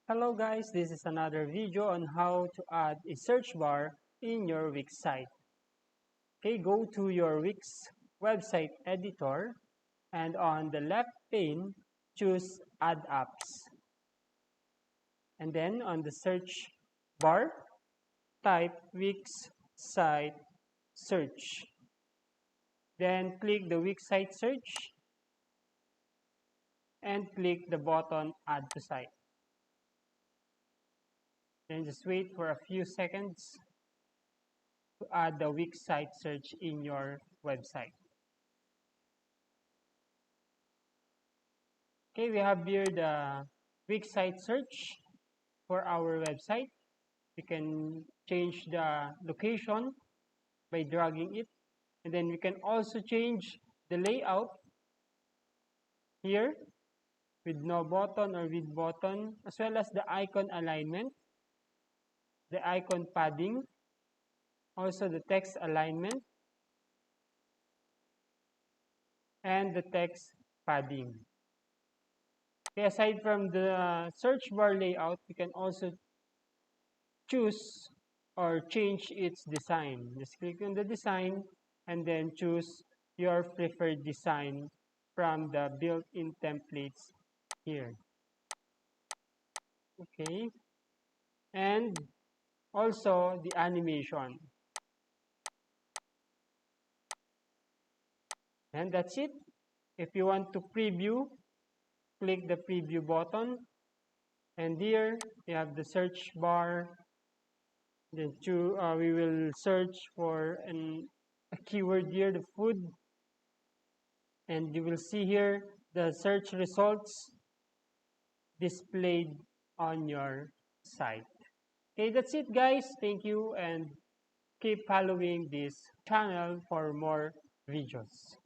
Hello guys, this is another video on how to add a search bar in your Wix site. Okay, go to your Wix website editor and on the left pane, choose Add Apps. And then on the search bar, type Wix site search. Then click the Wix site search and click the button Add to Site. Then just wait for a few seconds to add the Wix site search in your website. Okay, we have here the Wix site search for our website. We can change the location by dragging it, and then we can also change the layout here with no button or with button, as well as the icon alignment, the icon padding, also the text alignment, and the text padding. Okay, aside from the search bar layout, we can also choose or change its design. Just click on the design and then choose your preferred design from the built-in templates here. Okay, and also the animation. And that's it. If you want to preview, click the preview button, and here you have the search bar. Then we will search for a keyword here, the food, and you will see here the search results displayed on your site. Okay, that's it guys. Thank you and keep following this channel for more videos.